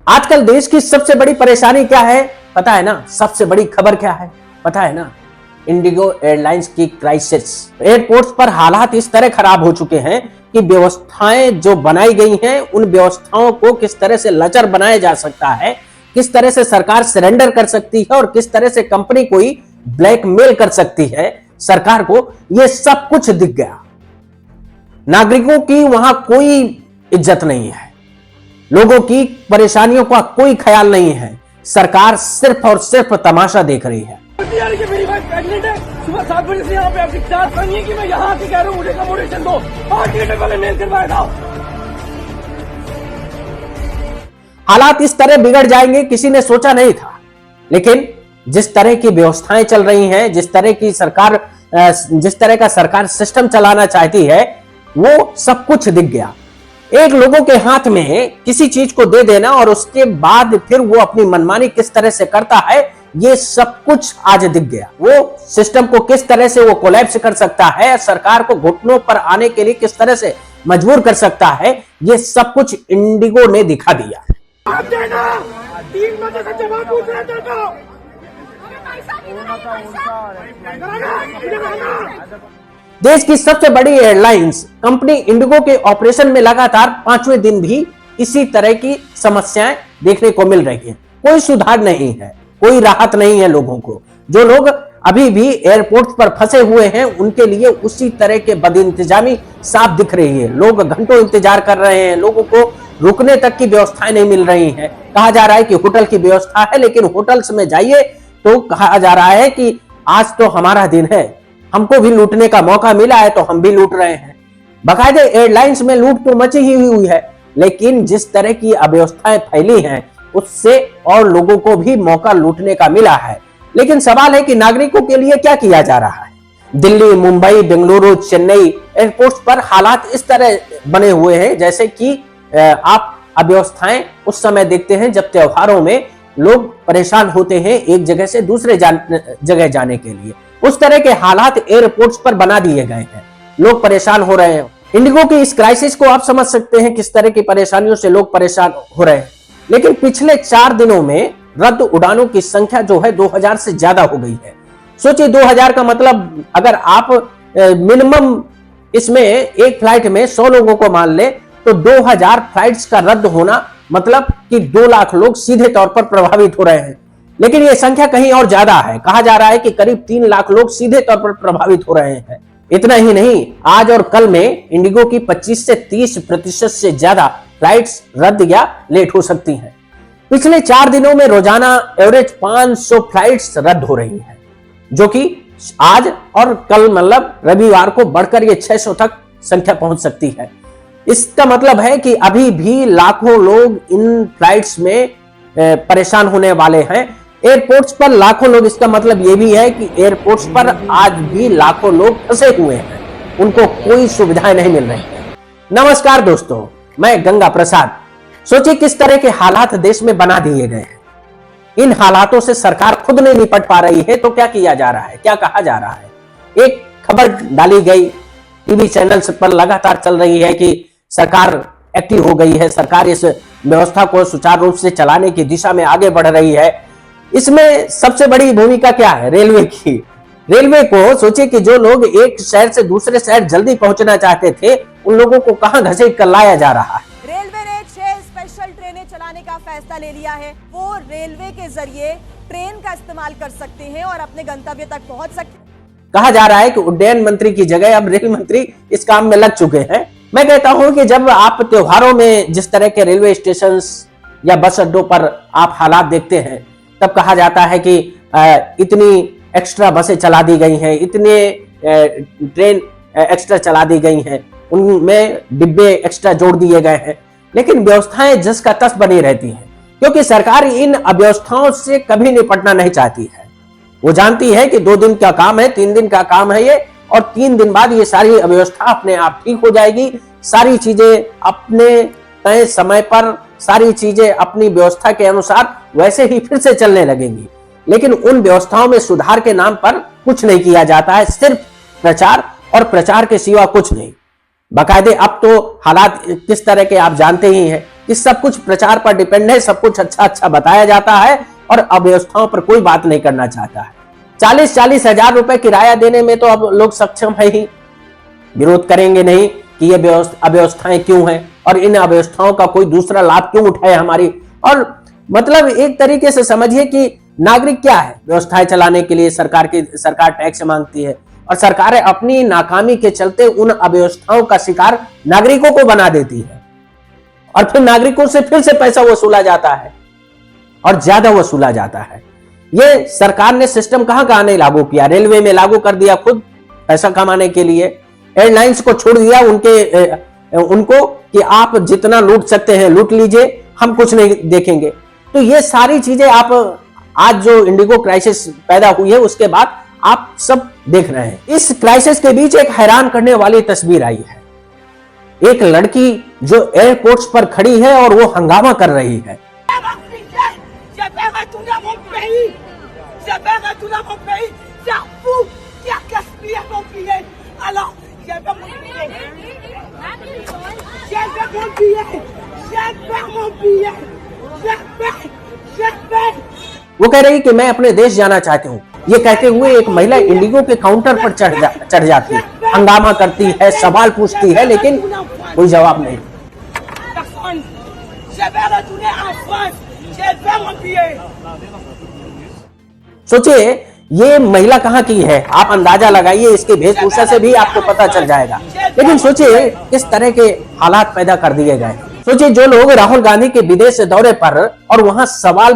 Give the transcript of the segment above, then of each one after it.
आजकल देश की सबसे बड़ी परेशानी क्या है पता है ना? सबसे बड़ी खबर क्या है पता है ना? इंडिगो एयरलाइंस की क्राइसिस। एयरपोर्ट्स पर हालात इस तरह खराब हो चुके हैं कि व्यवस्थाएं जो बनाई गई हैं उन व्यवस्थाओं को किस तरह से लचर बनाया जा सकता है, किस तरह से सरकार सरेंडर कर सकती है और किस तरह से कंपनी कोई ब्लैकमेल कर सकती है सरकार को, यह सब कुछ दिख गया। नागरिकों की वहां कोई इज्जत नहीं है, लोगों की परेशानियों का कोई ख्याल नहीं है, सरकार सिर्फ और सिर्फ तमाशा देख रही है। मेरी वाइफ प्रेग्नेंट है, सुबह 7 बजे से यहाँ पे आपकी चार्ज करनी है कि मैं यहाँ आके कह रहा हूँ मुझे अकोमोडेशन दो, 8 घंटे पहले मेल करवाया था। हालात इस तरह बिगड़ जाएंगे किसी ने सोचा नहीं था, लेकिन जिस तरह की व्यवस्थाएं चल रही हैं, जिस तरह का सरकार सिस्टम चलाना चाहती है, वो सब कुछ दिख गया। एक लोगों के हाथ में किसी चीज को दे देना और उसके बाद फिर वो अपनी मनमानी किस तरह से करता है, ये सब कुछ आज दिख गया। वो सिस्टम को किस तरह से वो कोलैप्स कर सकता है, सरकार को घुटनों पर आने के लिए किस तरह से मजबूर कर सकता है, ये सब कुछ इंडिगो ने दिखा दिया। आप देना 3 बजे से जवाब पूछ रहे थे तो देश की सबसे बड़ी एयरलाइंस कंपनी इंडिगो के ऑपरेशन में लगातार 5वें दिन भी इसी तरह की समस्याएं देखने को मिल रही हैं। कोई सुधार नहीं है, कोई राहत नहीं है लोगों को। जो लोग अभी भी एयरपोर्ट पर फंसे हुए हैं उनके लिए उसी तरह के बदइंतजामी साफ दिख रही है। लोग घंटों इंतजार कर रहे हैं, लोगों को रुकने तक की व्यवस्थाएं नहीं मिल रही हैं। कहा जा रहा है कि होटल की व्यवस्था है, लेकिन होटल्स में जाइए तो कहा जा रहा है कि आज तो हमारा दिन है, हमको भी लूटने का मौका मिला है तो हम भी लूट रहे हैं। बाकायदे एयरलाइंस में लूट तो मची ही हुई है, लेकिन जिस तरह की अव्यवस्थाएं फैली हैं उससे और लोगों को भी मौका लूटने का मिला है। लेकिन सवाल है कि नागरिकों के लिए क्या किया जा रहा है। दिल्ली, मुंबई, बेंगलुरु, चेन्नई एयरपोर्ट्स पर हालात इस तरह बने हुए हैं जैसे कि आप अव्यवस्थाएं उस समय देखते हैं जब त्योहारों में लोग परेशान होते हैं एक जगह से दूसरे जगह जाने के लिए। उस तरह के हालात एयरपोर्ट्स पर बना दिए गए हैं, लोग परेशान हो रहे हैं। इंडिगो की इस क्राइसिस को आप समझ सकते हैं किस तरह की परेशानियों से लोग परेशान हो रहे हैं। लेकिन पिछले 4 दिनों में रद्द उड़ानों की संख्या जो है 2000 से ज्यादा हो गई है। सोचिए 2000 का मतलब अगर आप मिनिमम इसमें एक फ्लाइट में 100 लोगों को मान ले तो 2000 फ्लाइट्स का रद्द होना मतलब कि 2 लाख लोग सीधे तौर पर प्रभावित हो रहे हैं। लेकिन यह संख्या कहीं और ज्यादा है, कहा जा रहा है कि करीब 3 लाख लोग सीधे तौर पर प्रभावित हो रहे हैं। इतना ही नहीं, आज और कल में इंडिगो की 25 से 30% से ज्यादा फ्लाइट्स रद्द या लेट हो सकती हैं। पिछले 4 दिनों में रोजाना एवरेज 500 फ्लाइट्स रद्द हो रही हैं, जो कि आज और कल मतलब रविवार को बढ़कर ये 600 तक संख्या पहुंच सकती है। इसका मतलब है कि अभी भी लाखों लोग इन फ्लाइट्स में परेशान होने वाले हैं। एयरपोर्ट्स पर लाखों लोग, इसका मतलब यह भी है कि एयरपोर्ट्स पर आज भी लाखों लोग फंसे हुए हैं, उनको कोई सुविधाएं नहीं मिल रही है। नमस्कार दोस्तों, मैं गंगा प्रसाद। सोचिए किस तरह के हालात देश में बना दिए गए हैं। इन हालातों से सरकार खुद नहीं निपट पा रही है तो क्या किया जा रहा है, क्या कहा जा रहा है। एक खबर डाली गई, टीवी चैनल्स पर लगातार चल रही है कि सरकार एक्टिव हो गई है, सरकार इस व्यवस्था को सुचारू रूप से चलाने की दिशा में आगे बढ़ रही है। इसमें सबसे बड़ी भूमिका क्या है? रेलवे की। रेलवे को सोचिए कि जो लोग एक शहर से दूसरे शहर जल्दी पहुंचना चाहते थे उन लोगों को कहां घसीट कर लाया जा रहा है। रेलवे ने 6 स्पेशल ट्रेनें चलाने का फैसला ले लिया है। वो रेलवे के जरिए ट्रेन का इस्तेमाल कर सकते हैं और अपने गंतव्य तक पहुंच सकते हैं। कहा जा रहा है कि उड्डयन मंत्री की जगह अब रेल मंत्री इस काम में लग चुके हैं। मैं कहता हूं कि जब आप त्योहारों में जिस तरह के रेलवे स्टेशन या बस अड्डों पर आप हालात देखते हैं तब कहा जाता है कि इतनी एक्स्ट्रा बसें चला दी गई हैं, इतने ट्रेन एक्स्ट्रा चला दी गई हैं, उनमें डिब्बे एक्स्ट्रा जोड़ दिए गए हैं। लेकिन व्यवस्थाएं जस का तस बनी रहती हैं, क्योंकि सरकार इन अव्यवस्थाओं से कभी निपटना नहीं चाहती है। वो जानती है कि 2 दिन का काम है, 3 दिन का काम है ये, और 3 दिन बाद ये सारी अव्यवस्था अपने आप ठीक हो जाएगी। सारी चीजें अपने तय समय पर, सारी चीजें अपनी व्यवस्था के अनुसार वैसे ही फिर से चलने लगेंगी। लेकिन उन व्यवस्थाओं में सुधार के नाम पर कुछ नहीं किया जाता है, सिर्फ प्रचार और प्रचार के सिवा कुछ नहीं। बाकायदे अब तो हालात किस तरह के आप जानते ही हैं। कि सब कुछ प्रचार पर डिपेंड है, सब कुछ अच्छा अच्छा बताया जाता है और अव्यवस्थाओं पर कोई बात नहीं करना चाहता है। 40-40 हजार रुपए किराया देने में तो अब लोग सक्षम है ही, विरोध करेंगे नहीं कि ये अव्यवस्थाएं क्यों हैं और इन अव्यवस्थाओं का कोई दूसरा लाभ क्यों उठाए हमारी। और मतलब एक तरीके से समझिए कि नागरिक क्या है, व्यवस्थाएं चलाने के लिए सरकार टैक्स मांगती है और सरकारें अपनी नाकामी के चलते उन अव्यवस्थाओं का शिकार नागरिकों को बना देती है और फिर नागरिकों से फिर से पैसा वसूला जाता है और ज्यादा वसूला जाता है। ये सरकार ने सिस्टम कहां नहीं लागू किया, रेलवे में लागू कर दिया खुद पैसा कमाने के लिए, एयरलाइंस को छोड़ दिया उनको कि आप जितना लूट सकते हैं लूट लीजिए, हम कुछ नहीं देखेंगे। तो ये सारी चीजें आप आज जो इंडिगो क्राइसिस पैदा हुई है उसके बाद आप सब देख रहे हैं। इस क्राइसिस के बीच एक हैरान करने वाली तस्वीर आई है, एक लड़की जो एयरपोर्ट्स पर खड़ी है और वो हंगामा कर रही है। वो कह रही कि मैं अपने देश जाना चाहती हूँ। ये कहते हुए एक महिला इंडिगो के काउंटर पर चढ़ जाती है, हंगामा करती है, सवाल पूछती है, लेकिन कोई जवाब नहीं। सोचिए ये महिला कहाँ की है, आप अंदाजा लगाइए, इसके वेशभूषा से भी आपको पता चल जाएगा। लेकिन सोचिए किस तरह के हालात पैदा कर दिए गए। सोचिए जो लोग राहुल गांधी के विदेश दौरे पर और वहां सवाल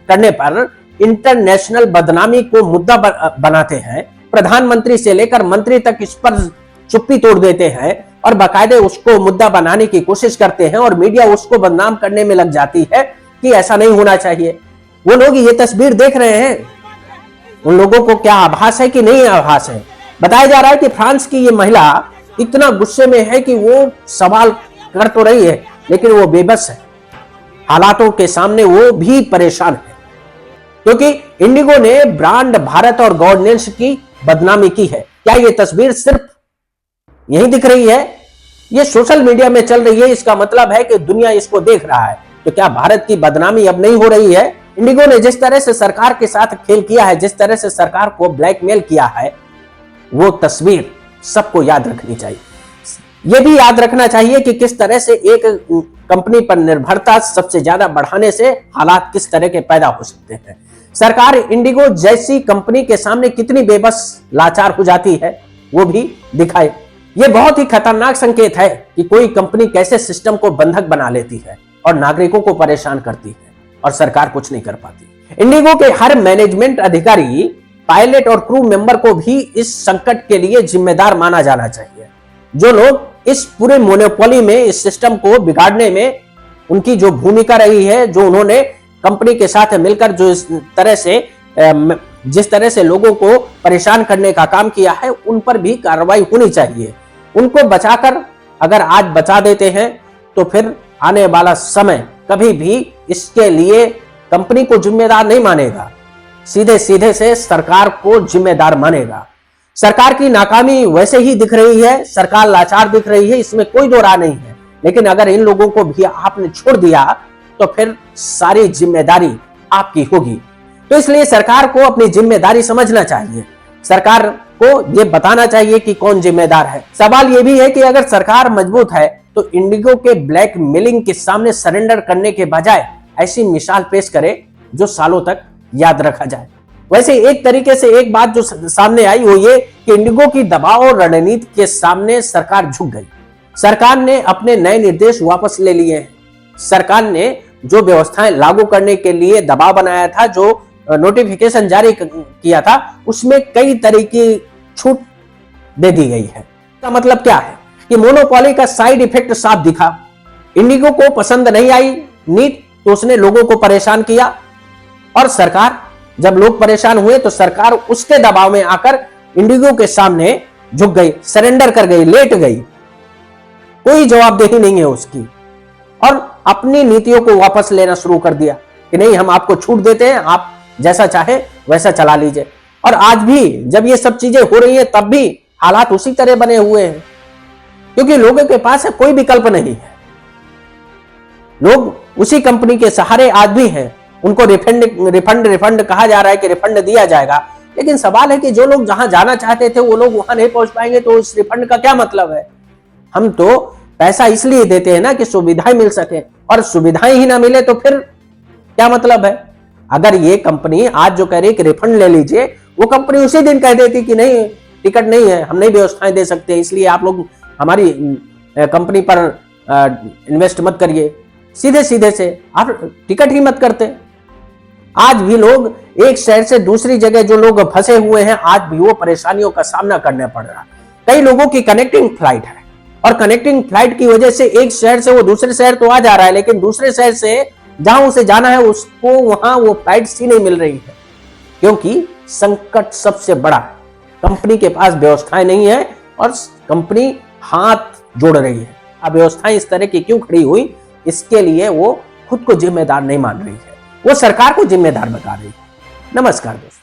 करने पर इंटरनेशनल बदनामी को मुद्दा बनाते हैं, प्रधानमंत्री से लेकर मंत्री तक इस पर चुप्पी तोड़ देते हैं और बाकायदे उसको मुद्दा बनाने की कोशिश करते हैं और मीडिया उसको बदनाम करने में लग जाती है कि ऐसा नहीं होना चाहिए। वो लोग ये तस्वीर देख रहे हैं, उन लोगों को क्या आभास है कि नहीं आभास है। बताया जा रहा है कि फ्रांस की ये महिला इतना गुस्से में है कि वो सवाल कर तो रही है लेकिन वो बेबस है, हालातों के सामने वो भी परेशान है, क्योंकि इंडिगो ने ब्रांड भारत और गवर्नेंस की बदनामी की है। क्या ये तस्वीर सिर्फ यही दिख रही है? ये सोशल मीडिया में चल रही है, इसका मतलब है कि दुनिया इसको देख रहा है। तो क्या भारत की बदनामी अब नहीं हो रही है? इंडिगो ने जिस तरह से सरकार के साथ खेल किया है, जिस तरह से सरकार को ब्लैकमेल किया है, वो तस्वीर सबको याद रखनी चाहिए। यह भी याद रखना चाहिए कि किस तरह से एक कंपनी पर निर्भरता सबसे ज्यादा बढ़ाने से हालात किस तरह के पैदा हो सकते हैं। सरकार इंडिगो जैसी कंपनी के सामने कितनी बेबस लाचार हो जाती है वो भी दिखाए। यह बहुत ही खतरनाक संकेत है कि कोई कंपनी कैसे सिस्टम को बंधक बना लेती है और नागरिकों को परेशान करती है और सरकार कुछ नहीं कर पाती। इंडिगो के हर मैनेजमेंट अधिकारी, पायलट और क्रू मेंबर को भी इस संकट के लिए जिम्मेदार माना जाना चाहिए। जो लोग इस पूरे मोनोपोली में, इस सिस्टम को बिगाड़ने में उनकी जो भूमिका रही है, जो उन्होंने कंपनी के साथ मिलकर जो जिस तरह से लोगों को परेशान करने का काम किया है, उन पर भी कार्रवाई होनी चाहिए। उनको बचाकर अगर आज बचा देते हैं तो फिर आने वाला समय कभी भी इसके लिए कंपनी को जिम्मेदार नहीं मानेगा, सीधे सीधे से सरकार को जिम्मेदार मानेगा। सरकार की नाकामी वैसे ही दिख रही है, सरकार लाचार दिख रही है, इसमें कोई दो राय नहीं है। लेकिन अगर इन लोगों को भी आपने छोड़ दिया तो फिर सारी जिम्मेदारी आपकी होगी। तो इसलिए सरकार को अपनी जिम्मेदारी समझना चाहिए, सरकार को यह बताना चाहिए कि कौन जिम्मेदार है। सवाल यह भी है कि अगर सरकार मजबूत है तो इंडिगो के ब्लैकमेलिंग के सामने सरेंडर करने के बजाय ऐसी मिसाल पेश करे जो सालों तक याद रखा जाए। वैसे एक तरीके से एक बात जो सामने आई वो ये कि इंडिगो की दबाव और रणनीति के सामने सरकार झुक गई। सरकार ने अपने नए निर्देश वापस ले लिए हैं। सरकार ने जो व्यवस्थाएं लागू करने के लिए दबाव बनाया था, जो नोटिफिकेशन जारी किया था, उसमें कई तरह की छूट दे दी गई है। इसका मतलब क्या है कि मोनोपोली का साइड इफेक्ट साफ दिखा। इंडिगो को पसंद नहीं आई नीति, तो उसने लोगों को परेशान किया और सरकार, जब लोग परेशान हुए तो सरकार उसके दबाव में आकर इंडिगो के सामने झुक गई, सरेंडर कर गई, लेट गई। कोई जवाबदेही नहीं है उसकी और अपनी नीतियों को वापस लेना शुरू कर दिया कि नहीं, हम आपको छूट देते हैं, आप जैसा चाहे वैसा चला लीजिए। और आज भी जब ये सब चीजें हो रही है तब भी हालात उसी तरह बने हुए हैं, क्योंकि लोगों के पास कोई विकल्प नहीं है। लोग उसी कंपनी के सहारे आज भी हैं, उनको रिफंड कहा जा रहा है कि रिफंड दिया जाएगा। लेकिन सवाल है कि जो लोग जहां जाना चाहते थे वो लोग वहां नहीं पहुंच पाएंगे, तो उस रिफंड का क्या मतलब है? हम तो पैसा इसलिए देते हैं ना कि सुविधाएं मिल सके, और सुविधाएं ही ना मिले तो फिर क्या मतलब है? अगर ये कंपनी आज जो कह रही है कि रिफंड ले लीजिए, वो कंपनी उसी दिन कह देती कि नहीं, टिकट नहीं है, हम नहीं व्यवस्थाएं दे सकते, इसलिए आप लोग हमारी कंपनी पर इन्वेस्ट मत करिए। सीधे सीधे से आप टिकट ही मत करते। आज भी लोग एक शहर से दूसरी जगह जो लोग फंसे हुए हैं, आज भी वो परेशानियों का सामना करना पड़ रहा है। कई लोगों की कनेक्टिंग फ्लाइट है, और कनेक्टिंग फ्लाइट की वजह से एक शहर से वो दूसरे शहर तो आ जा रहा है, लेकिन दूसरे शहर से जहां उसे जाना है उसको वहां वो फ्लाइट ही नहीं मिल रही है, क्योंकि संकट सबसे बड़ा है। कंपनी के पास व्यवस्थाएं नहीं है और कंपनी हाथ जोड़ रही है। अब व्यवस्थाएं इस तरह की क्यों खड़ी हुई, इसके लिए वो खुद को जिम्मेदार नहीं मान रही है, वो सरकार को जिम्मेदार बता रही है। नमस्कार दोस्तों।